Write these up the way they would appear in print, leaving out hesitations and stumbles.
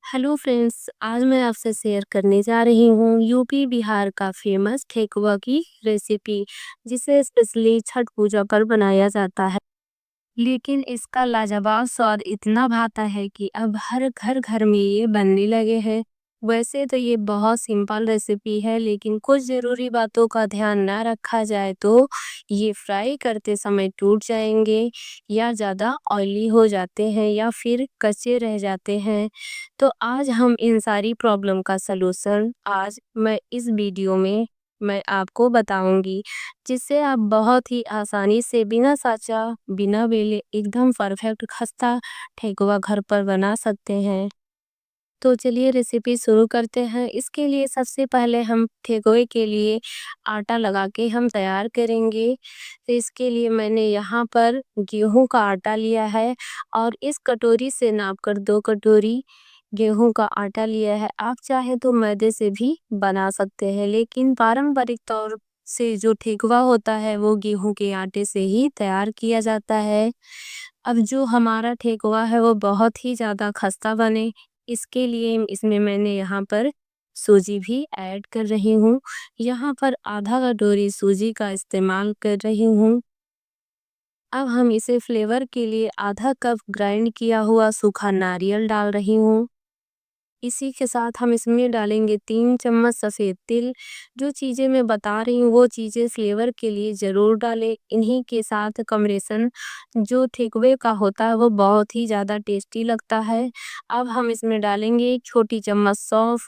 Hello friends, आज मैं आपसे शेयर करने जा रही हूँ यूपी बिहार का फेमस ठेकुआ की रेसिपी, जिसे स्पेशली छठ पूजा पर बनाया जाता है। लेकिन इसका लाजवाब स्वाद इतना भाता है कि अब हर घर घर में ये बनने लगे हैं। वैसे तो ये बहुत सिंपल रेसिपी है, लेकिन कुछ ज़रूरी बातों का ध्यान ना रखा जाए तो ये फ्राई करते समय टूट जाएंगे, या ज़्यादा ऑयली हो जाते हैं, या फिर कच्चे रह जाते हैं। तो आज हम इन सारी प्रॉब्लम का सलूशन आज मैं इस वीडियो में मैं आपको बताऊंगी, जिससे आप बहुत ही आसानी से बिना साचा, बिना बेले एकदम परफेक्ट खस्ता ठेकुआ घर पर बना सकते हैं। तो चलिए रेसिपी शुरू करते हैं। इसके लिए सबसे पहले हम ठेकुए के लिए आटा लगा के हम तैयार करेंगे। तो इसके लिए मैंने यहाँ पर गेहूं का आटा लिया है, और इस कटोरी से नापकर 2 कटोरी गेहूं का आटा लिया है। आप चाहे तो मैदे से भी बना सकते हैं, लेकिन पारंपरिक तौर से जो ठेकुआ होता है वो गेहूं के आटे से ही तैयार किया जाता है। अब जो हमारा ठेकुआ है वो बहुत ही ज़्यादा खस्ता बने, इसके लिए इसमें मैंने यहाँ पर सूजी भी ऐड कर रही हूँ। यहाँ पर आधा कटोरी सूजी का इस्तेमाल कर रही हूँ। अब हम इसे फ्लेवर के लिए आधा कप ग्राइंड किया हुआ सूखा नारियल डाल रही हूँ। इसी के साथ हम इसमें डालेंगे 3 चम्मच सफ़ेद तिल। जो चीज़ें मैं बता रही हूँ वो चीज़ें फ्लेवर के लिए ज़रूर डालें। इन्हीं के साथ कॉम्बिनेशन जो ठेकुए का होता है वो बहुत ही ज़्यादा टेस्टी लगता है। अब हम इसमें डालेंगे 1 छोटी चम्मच सौंफ,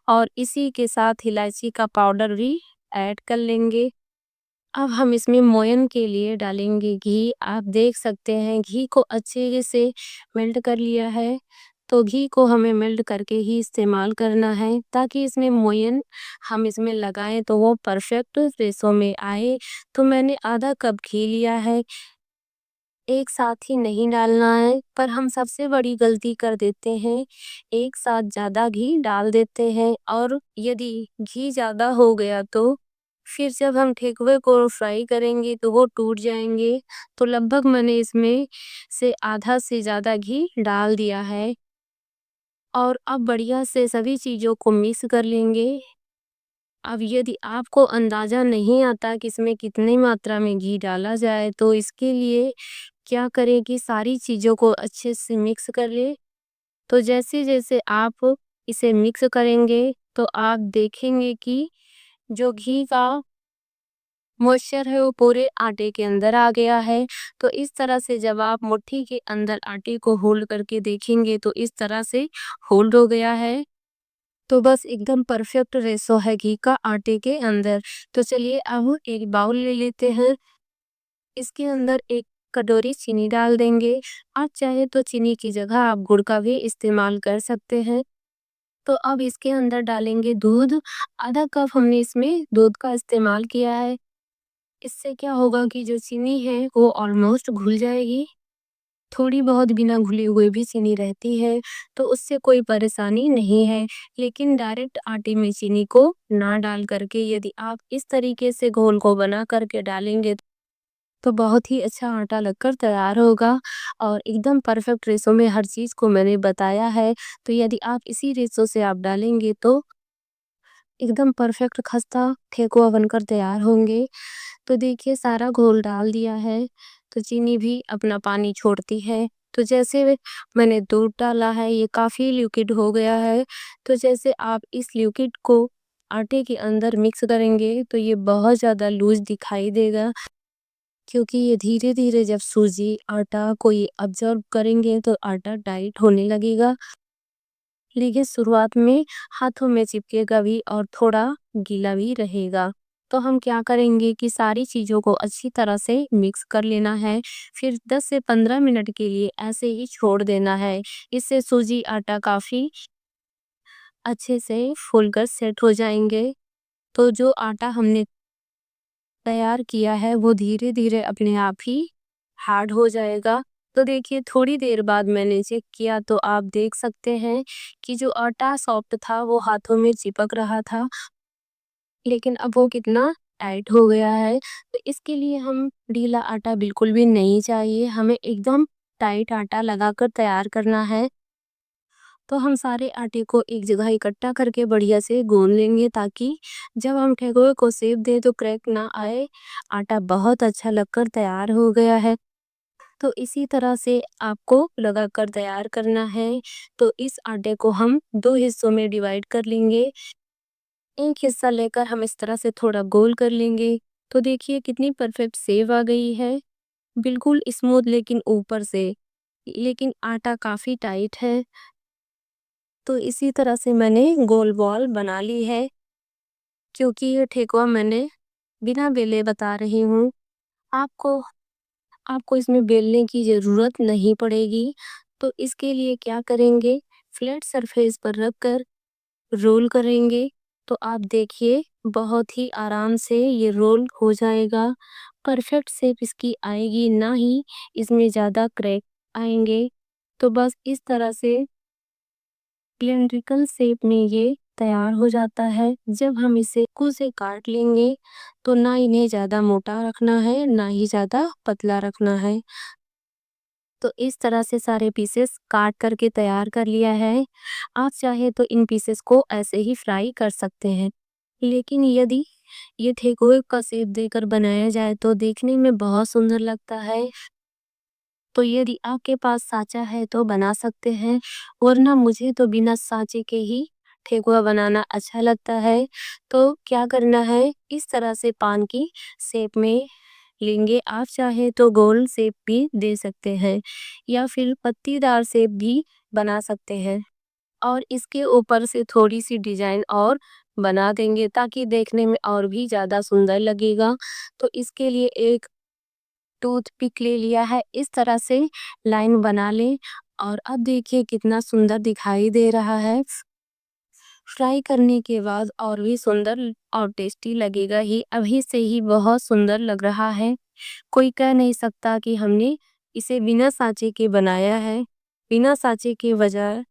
और इसी के साथ इलायची का पाउडर भी ऐड कर लेंगे। अब हम इसमें मोयन के लिए डालेंगे घी। आप देख सकते हैं घी को अच्छे से मेल्ट कर लिया है। तो घी को हमें मेल्ट करके ही इस्तेमाल करना है, ताकि इसमें मोयन हम इसमें लगाएं तो वो परफेक्ट रेशो में आए। तो मैंने आधा कप घी लिया है। एक साथ ही नहीं डालना है, पर हम सबसे बड़ी गलती कर देते हैं, एक साथ ज़्यादा घी डाल देते हैं, और यदि घी ज़्यादा हो गया तो फिर जब हम ठेकुए को फ्राई करेंगे तो वो टूट जाएंगे। तो लगभग मैंने इसमें से आधा से ज़्यादा घी डाल दिया है, और अब बढ़िया से सभी चीज़ों को मिक्स कर लेंगे। अब यदि आपको अंदाज़ा नहीं आता कि इसमें कितनी मात्रा में घी डाला जाए, तो इसके लिए क्या करें कि सारी चीज़ों को अच्छे से मिक्स कर लें। तो जैसे-जैसे आप इसे मिक्स करेंगे तो आप देखेंगे कि जो घी का मॉइस्चर है वो पूरे आटे के अंदर आ गया है। तो इस तरह से जब आप मुट्ठी के अंदर आटे को होल्ड करके देखेंगे तो इस तरह से होल्ड हो गया है। तो बस एकदम परफेक्ट रेशो है घी का आटे के अंदर। तो चलिए अब एक बाउल ले लेते हैं। इसके अंदर 1 कटोरी चीनी डाल देंगे। आप चाहे तो चीनी की जगह आप गुड़ का भी इस्तेमाल कर सकते हैं। तो अब इसके अंदर डालेंगे दूध। आधा कप हमने इसमें दूध का इस्तेमाल किया है। इससे क्या होगा कि जो चीनी है वो ऑलमोस्ट घुल जाएगी। थोड़ी बहुत बिना घुले हुए भी चीनी रहती है, तो उससे कोई परेशानी नहीं है। लेकिन डायरेक्ट आटे में चीनी को ना डाल करके यदि आप इस तरीके से घोल को बना करके डालेंगे तो बहुत ही अच्छा आटा लगकर तैयार होगा, और एकदम परफेक्ट रेशो में हर चीज़ को मैंने बताया है। तो यदि आप इसी रेशो से आप डालेंगे तो एकदम परफेक्ट खस्ता ठेकुआ बनकर तैयार होंगे। तो देखिए सारा घोल डाल दिया है, तो चीनी भी अपना पानी छोड़ती है। तो जैसे मैंने दूध डाला है ये काफ़ी लिक्विड हो गया है। तो जैसे आप इस लिक्विड को आटे के अंदर मिक्स करेंगे तो ये बहुत ज़्यादा लूज़ दिखाई देगा, क्योंकि ये धीरे-धीरे जब सूजी, आटा को ये ऑब्ज़र्व करेंगे तो आटा टाइट होने लगेगा। लेकिन शुरुआत में हाथों में चिपकेगा भी और थोड़ा गीला भी रहेगा। तो हम क्या करेंगे कि सारी चीज़ों को अच्छी तरह से मिक्स कर लेना है। फिर 10 से 15 मिनट के लिए ऐसे ही छोड़ देना है। इससे सूजी, आटा काफ़ी अच्छे से फूल कर सेट हो जाएँगे। तो जो आटा हमने तैयार किया है वो धीरे-धीरे अपने आप ही हार्ड हो जाएगा। तो देखिए थोड़ी देर बाद मैंने चेक किया तो आप देख सकते हैं कि जो आटा सॉफ्ट था वो हाथों में चिपक रहा था, लेकिन अब वो कितना टाइट हो गया है। तो इसके लिए हम ढीला आटा बिल्कुल भी नहीं चाहिए, हमें एकदम टाइट आटा लगाकर तैयार करना है। तो हम सारे आटे को एक जगह इकट्ठा करके बढ़िया से गूंद लेंगे, ताकि जब हम ठेकुए को शेप दें तो क्रैक ना आए। आटा बहुत अच्छा लगकर तैयार हो गया है। तो इसी तरह से आपको लगाकर तैयार करना है। तो इस आटे को हम 2 हिस्सों में डिवाइड कर लेंगे। एक हिस्सा लेकर हम इस तरह से थोड़ा गोल कर लेंगे। तो देखिए कितनी परफेक्ट शेप आ गई है। बिल्कुल स्मूथ, लेकिन ऊपर से लेकिन आटा काफ़ी टाइट है। तो इसी तरह से मैंने गोल बॉल बना ली है। क्योंकि ये ठेकुआ मैंने बिना बेले बता रही हूँ। आपको आपको इसमें बेलने की ज़रूरत नहीं पड़ेगी। तो इसके लिए क्या करेंगे, फ्लैट सरफेस पर रखकर रोल करेंगे। तो आप देखिए बहुत ही आराम से ये रोल हो जाएगा। परफेक्ट शेप इसकी आएगी, ना ही इसमें ज़्यादा क्रैक आएंगे। तो बस इस तरह से सिलिंड्रिकल शेप में ये तैयार हो जाता है। जब हम इसे चाकू से काट लेंगे तो ना इन्हें ज़्यादा मोटा रखना है, ना ही ज़्यादा पतला रखना है। तो इस तरह से सारे पीसेस काट करके तैयार कर लिया है। आप चाहे तो इन पीसेस को ऐसे ही फ्राई कर सकते हैं। लेकिन यदि ये ठेकुए का शेप देकर बनाया जाए तो देखने में बहुत सुंदर लगता है। तो यदि आपके पास साँचा है तो बना सकते हैं, वरना मुझे तो बिना साँचे के ही ठेकुआ बनाना अच्छा लगता है। तो क्या करना है, इस तरह से पान की शेप में लेंगे। आप चाहे तो गोल शेप भी दे सकते हैं, या फिर पत्तीदार शेप भी बना सकते हैं। और इसके ऊपर से थोड़ी-सी डिज़ाइन और बना देंगे, ताकि देखने में और भी ज़्यादा सुंदर लगेगा। तो इसके लिए एक टूथपिक ले लिया है, इस तरह से लाइन बना लें। और अब देखिए कितना सुंदर दिखाई दे रहा है। फ्राई करने के बाद और भी सुंदर और टेस्टी लगेगा ही। अभी से ही बहुत सुंदर लग रहा है। कोई कह नहीं सकता कि हमने इसे बिना साँचे के बनाया है। बिना साँचे के बजाय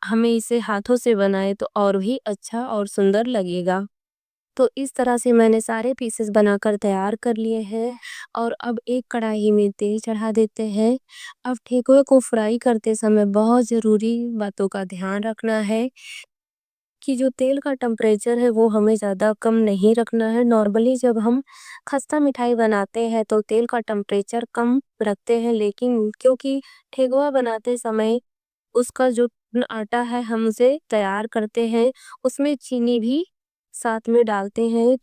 हमें इसे हाथों से बनाए तो और भी अच्छा और सुंदर लगेगा। तो इस तरह से मैंने सारे पीसेस बनाकर तैयार कर लिए हैं। और अब एक कढ़ाई में तेल चढ़ा देते हैं। अब ठेकुए को फ्राई करते समय बहुत ज़रूरी बातों का ध्यान रखना है कि जो तेल का टेम्परेचर है वो हमें ज़्यादा कम नहीं रखना है। नॉर्मली जब हम खस्ता मिठाई बनाते हैं तो तेल का टेम्परेचर कम रखते हैं, लेकिन क्योंकि ठेकुआ बनाते समय उसका जो आटा है हम उसे तैयार करते हैं, उसमें चीनी भी साथ में डालते हैं।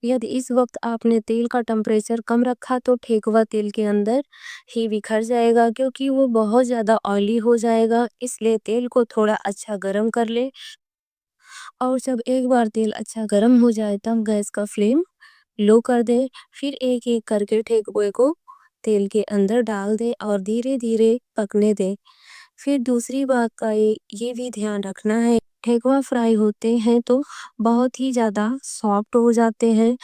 यदि इस वक्त आपने तेल का टेम्परेचर कम रखा तो ठेकुआ तेल के अंदर ही बिखर जाएगा, क्योंकि वो बहुत ज़्यादा ऑयली हो जाएगा। इसलिए तेल को थोड़ा अच्छा गर्म कर ले। और जब एक बार तेल अच्छा गर्म हो जाए तब गैस का फ्लेम लो कर दे। फिर एक एक करके ठेकुए को तेल के अंदर डाल दे और धीरे धीरे पकने दे। फिर दूसरी बात का ये भी ध्यान रखना है, ठेकुआ फ्राई होते हैं तो बहुत ही ज़्यादा सॉफ्ट हो जाते हैं।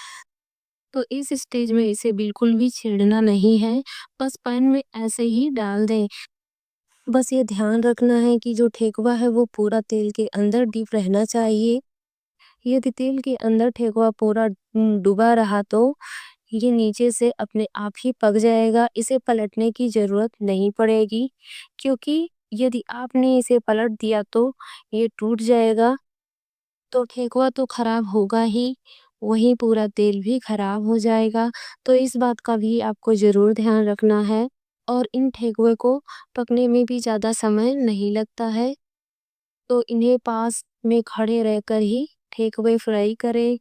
तो इस स्टेज में इसे बिल्कुल भी छेड़ना नहीं है, बस पैन में ऐसे ही डाल दें। बस ये ध्यान रखना है कि जो ठेकुआ है वो पूरा तेल के अंदर डीप रहना चाहिए। यदि तेल के अंदर ठेकुआ पूरा डूबा रहा तो ये नीचे से अपने आप ही पक जाएगा। इसे पलटने की ज़रूरत नहीं पड़ेगी, क्योंकि यदि आपने इसे पलट दिया तो ये टूट जाएगा। तो ठेकुआ तो खराब होगा ही, वहीं पूरा तेल भी खराब हो जाएगा। तो इस बात का भी आपको ज़रूर ध्यान रखना है। और इन ठेकुए को पकने में भी ज़्यादा समय नहीं लगता है। तो इन्हें पास में खड़े रहकर ही ठेकुए फ्राई करें।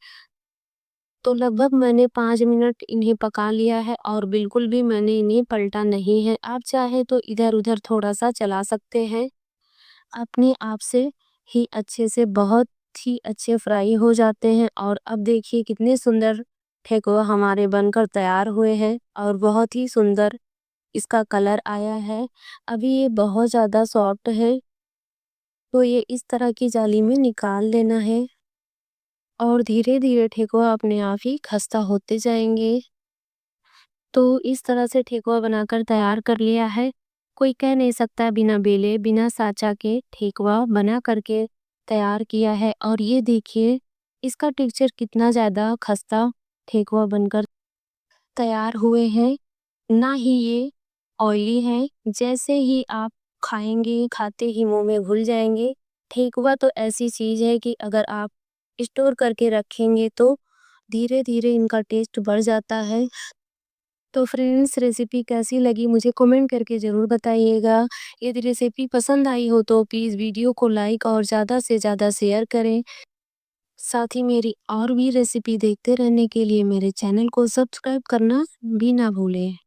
तो लगभग मैंने 5 मिनट इन्हें पका लिया है और बिल्कुल भी मैंने इन्हें पलटा नहीं है। आप चाहे तो इधर-उधर थोड़ा-सा चला सकते हैं। अपने आप से ही अच्छे से बहुत ही अच्छे फ्राई हो जाते हैं। और अब देखिए कितने सुंदर ठेकुआ हमारे बनकर तैयार हुए हैं और बहुत ही सुंदर इसका कलर आया है। अभी ये बहुत ज़्यादा सॉफ्ट है, तो ये इस तरह की जाली में निकाल लेना है। और धीरे-धीरे ठेकुआ अपने आप ही खस्ता होते जाएँगे। तो इस तरह से ठेकुआ बनाकर तैयार कर लिया है। कोई कह नहीं सकता बिना बेले, बिना साँचा के ठेकुआ बना करके तैयार किया है। और ये देखिए इसका टेक्सचर कितना ज़्यादा खस्ता ठेकुआ बनकर तैयार हुए हैं। ना ही ये ऑयली हैं। जैसे ही आप खाएंगे, खाते ही मुंह में घुल जाएंगे। ठेकुआ तो ऐसी चीज है कि अगर आप स्टोर करके रखेंगे तो धीरे धीरे इनका टेस्ट बढ़ जाता है। तो फ्रेंड्स, रेसिपी कैसी लगी मुझे कमेंट करके ज़रूर बताइएगा। यदि रेसिपी पसंद आई हो तो प्लीज़ वीडियो को लाइक और ज़्यादा से ज़्यादा शेयर करें। साथ ही मेरी और भी रेसिपी देखते रहने के लिए मेरे चैनल को सब्सक्राइब करना भी ना भूलें।